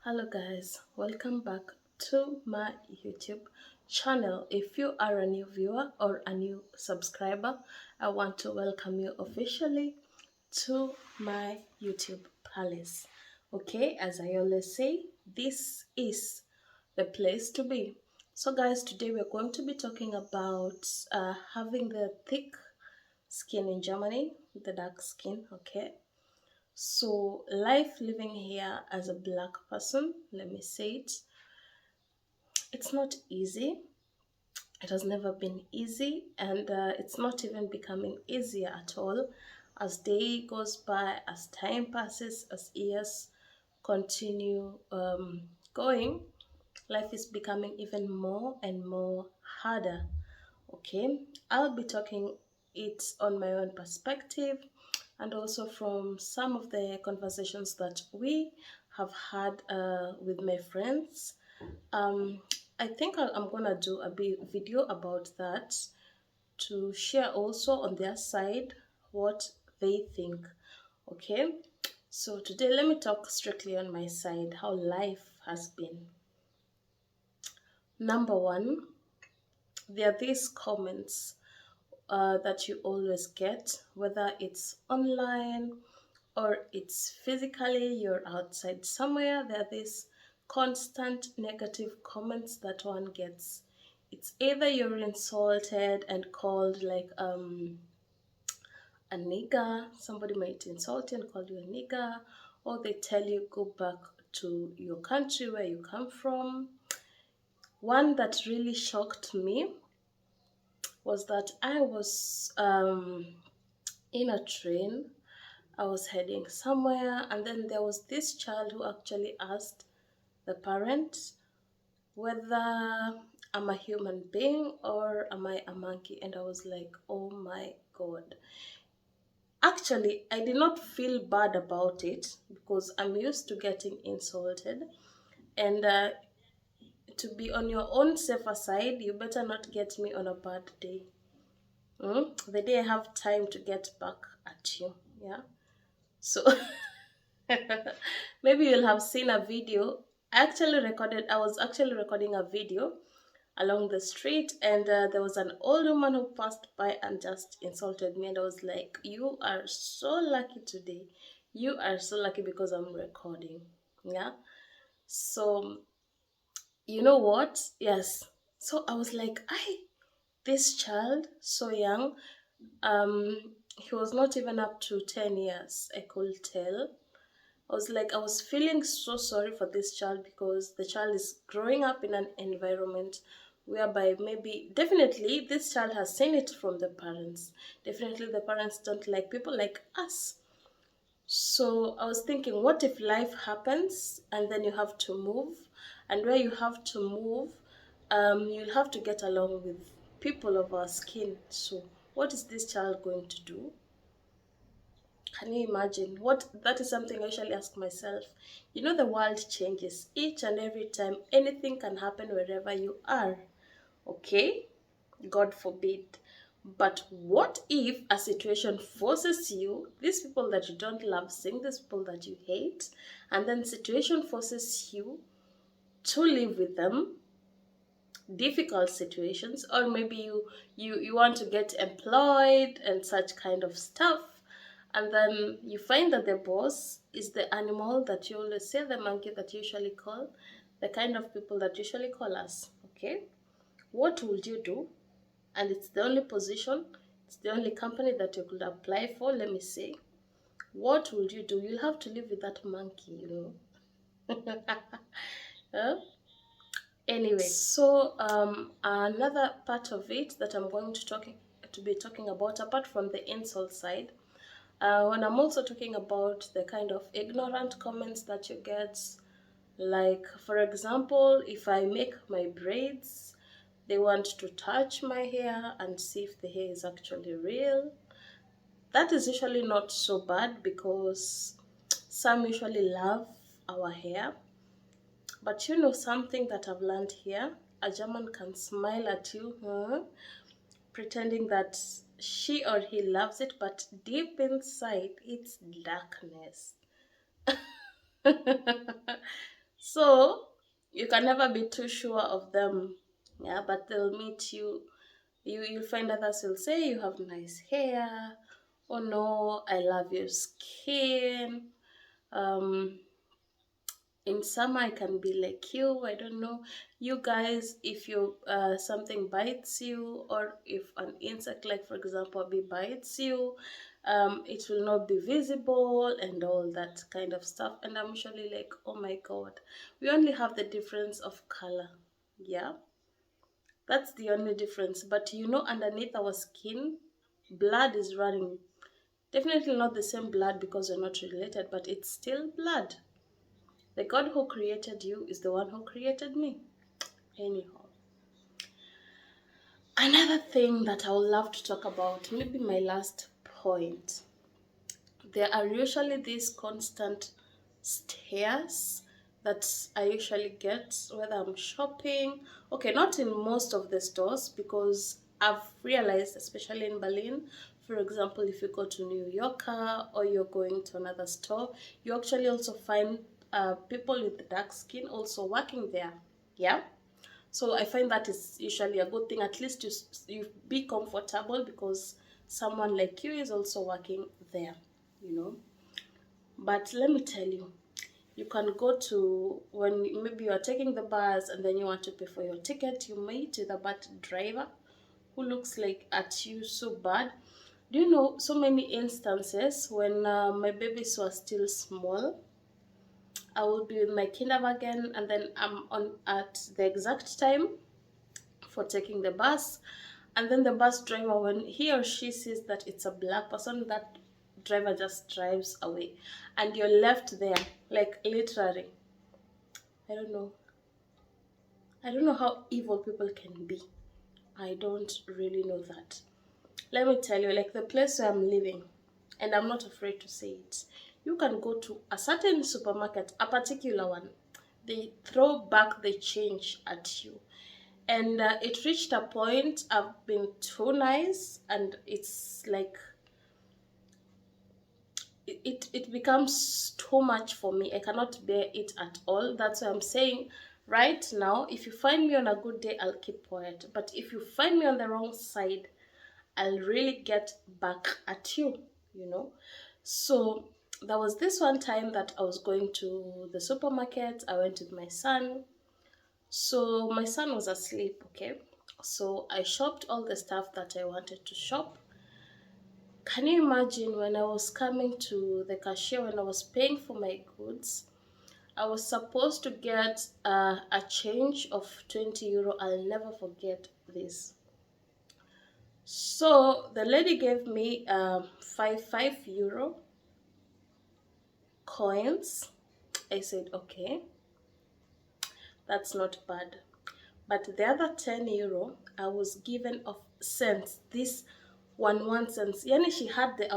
Hello guys, welcome back to my YouTube channel. If you are a new viewer or a new subscriber, I want to welcome you officially to my YouTube palace. Okay, as I always say, this is the place to be. So guys, today we're going to be talking about having the thick skin in Germany, the dark skin, okay? So, life living here as a black person, let me say it's not easy. It has never been easy, and it's not even becoming easier at all as day goes by, as time passes, as years continue going. Life is becoming even more and more harder. Okay, I'll be talking it on my own perspective and also from some of the conversations that we have had with my friends. um, I think I'm gonna do a bit video about that to share also on their side what they think. Okay, so today let me talk strictly on my side how life has been. Number one, there are these comments that you always get, whether it's online or it's physically, you're outside somewhere, there are these constant negative comments that one gets. It's either you're insulted and called like a nigger, somebody might insult you and call you a nigger, or they tell you go back to your country where you come from. One that really shocked me was that I was in a train. I was heading somewhere, and then there was this child who actually asked the parents whether I'm a human being or am I a monkey. And I was like, oh my god. Actually, I did not feel bad about it because I'm used to getting insulted. And to be on your own safer side, you better not get me on a bad day. The day I have time to get back at you. Yeah. So maybe you'll have seen a video. I was actually recording a video along the street, and there was an old woman who passed by and just insulted me. And I was like, you are so lucky today. You are so lucky because I'm recording. Yeah. So, you know what? Yes. So I was like, this child, so young, um, he was not even up to 10 years, I could tell. I was feeling so sorry for this child because the child is growing up in an environment whereby definitely, this child has seen it from the parents. Definitely, the parents don't like people like us. So I was thinking, what if life happens and then you have to move? And where you have to move, you'll have to get along with people of our skin. So, what is this child going to do? Can you imagine? What that is something I usually ask myself. You know, the world changes each and every time. Anything can happen wherever you are. Okay? God forbid. But what if a situation forces you, these people that you don't love seeing, these people that you hate, and then situation forces you to live with them, difficult situations, or maybe you want to get employed and such kind of stuff, and then you find that the boss is the animal that you always say, the monkey that you usually call, the kind of people that usually call us. Okay, what would you do? And it's the only position, it's the only company that you could apply for. Let me say, what would you do? You'll have to live with that monkey, Huh? Anyway, so another part of it that I'm going to be talking about, apart from the insult side, when I'm also talking about the kind of ignorant comments that you get, like for example, if I make my braids, they want to touch my hair and see if the hair is actually real. That is usually not so bad because some usually love our hair. But you know something that I've learned here? A German can smile at you, pretending that she or he loves it, but deep inside, it's darkness. So you can never be too sure of them. Yeah, but they'll meet you. You'll find others will say you have nice hair. Oh no, I love your skin. Um, in summer I can be like you. I don't know. You guys, if you something bites you, or if an insect, like for example, a bee bites you, it will not be visible and all that kind of stuff. And I'm usually like, oh my god, we only have the difference of color. Yeah, that's the only difference. But underneath our skin, blood is running. Definitely not the same blood because we're not related, but it's still blood. The God who created you is the one who created me. Anyhow, another thing that I would love to talk about, maybe my last point. There are usually these constant stares that I usually get whether I'm shopping. Okay, not in most of the stores because I've realized, especially in Berlin, for example, if you go to New Yorker or you're going to another store, you actually also find people with dark skin also working there. Yeah. So I find that is usually a good thing. At least you be comfortable because someone like you is also working there, you know. But let me tell you, you can go to when maybe you are taking the bus and then you want to pay for your ticket, you meet with a bad driver who looks like at you so bad. Do you know so many instances when my babies were still small? I will be with my kindergarten and then I'm on at the exact time for taking the bus, and then the bus driver, when he or she sees that it's a black person, that driver just drives away and you're left there, like literally. I don't know i don't know how evil people can be. I don't really know that. Let me tell you, like the place where I'm living, and I'm not afraid to say it, you can go to a certain supermarket, a particular one, they throw back the change at you. And it reached a point, I've been too nice and it's like it becomes too much for me. I cannot bear it at all. That's why I'm saying right now, if you find me on a good day, I'll keep quiet, but if you find me on the wrong side, I'll really get back at you, you know. So there was this one time that I was going to the supermarket. I went with my son. So my son was asleep, okay? So I shopped all the stuff that I wanted to shop. Can you imagine when I was coming to the cashier, when I was paying for my goods, I was supposed to get a change of 20 euro. I'll never forget this. So the lady gave me five euro coins. I said, okay, that's not bad. But the other 10 euro, I was given of cents. This one cents. Yani she had the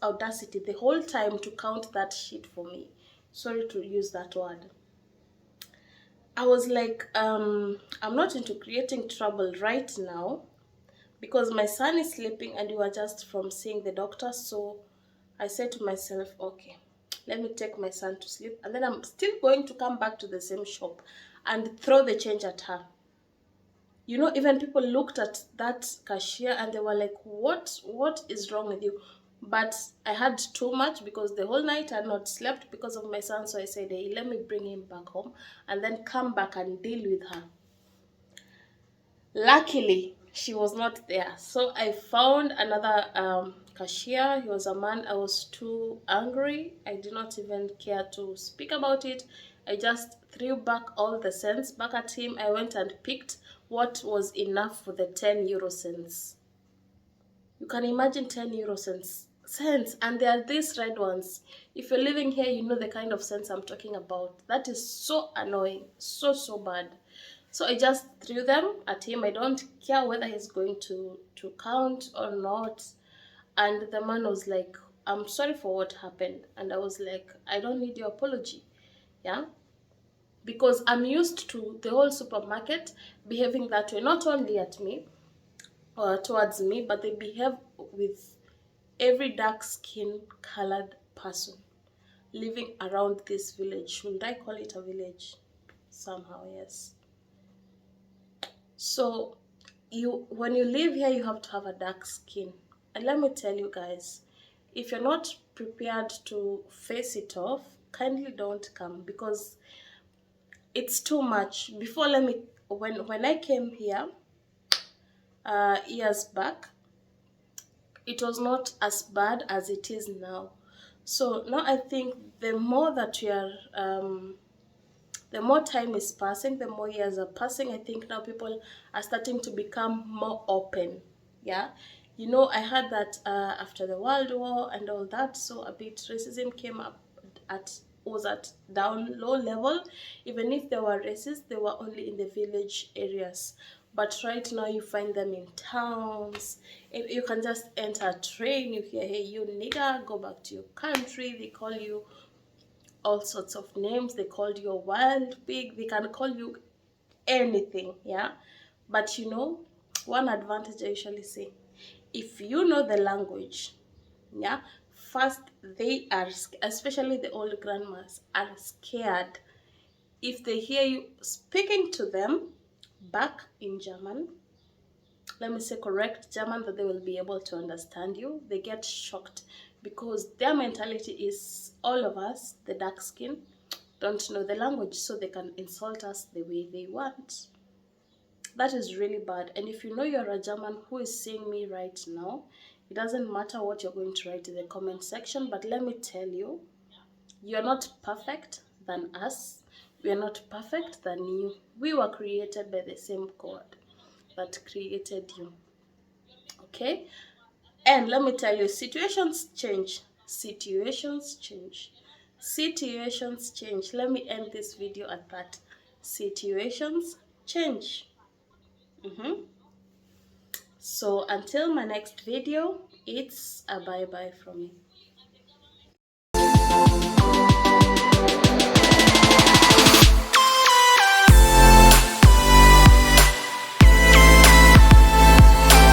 audacity the whole time to count that shit for me. Sorry to use that word. I was like, I'm not into creating trouble right now because my son is sleeping and we were just from seeing the doctor. So I said to myself, okay, let me take my son to sleep and then I'm still going to come back to the same shop and throw the change at her. Even people looked at that cashier and they were like, what is wrong with you? But I had too much because the whole night I had not slept because of my son. So I said, hey, let me bring him back home and then come back and deal with her. Luckily, she was not there. So I found another cashier. He was a man. I was too angry. I did not even care to speak about it. I just threw back all the cents back at him. I went and picked what was enough for the 10 euro cents. You can imagine 10 euro cents. And there are these red ones. If you're living here, you know the kind of cents I'm talking about. That is so annoying. So bad. So I just threw them at him. I don't care whether he's going to count or not. And the man was like, I'm sorry for what happened. And I was like, I don't need your apology. Yeah. Because I'm used to the whole supermarket behaving that way, not only at me or towards me, but they behave with every dark skin colored person living around this village. Should I call it a village? somehow, yes. So when you live here, you have to have a dark skin. And let me tell you guys, if you're not prepared to face it off, kindly don't come, because it's too much. Before, let me, when I came here years back, it was not as bad as it is now. So now I think the more that we are the more time is passing, the more years are passing, I think now people are starting to become more open. Yeah. You know, I heard that after the World War and all that, so a bit racism came up at was at down low level. Even if there were racists, they were only in the village areas. But right now you find them in towns. If you can just enter a train, you hear, hey, you nigger, go back to your country. They call you all sorts of names. They called you a wild pig. They can call you anything, yeah. But you know, one advantage I usually say, if you know the language, yeah, first they are, especially the old grandmas, are scared if they hear you speaking to them back in German. Let me say correct German that they will be able to understand you. They get shocked because their mentality is all of us, the dark skin, don't know the language, so they can insult us the way they want. That is really bad. And if you know you're a German who is seeing me right now, it doesn't matter what you're going to write in the comment section, but let me tell you, you're not perfect than us. We are not perfect than you. We were created by the same God that created you. Okay? And let me tell you, situations change. Situations change. Situations change. Let me end this video at that. Situations change. So until my next video, it's a bye-bye from me.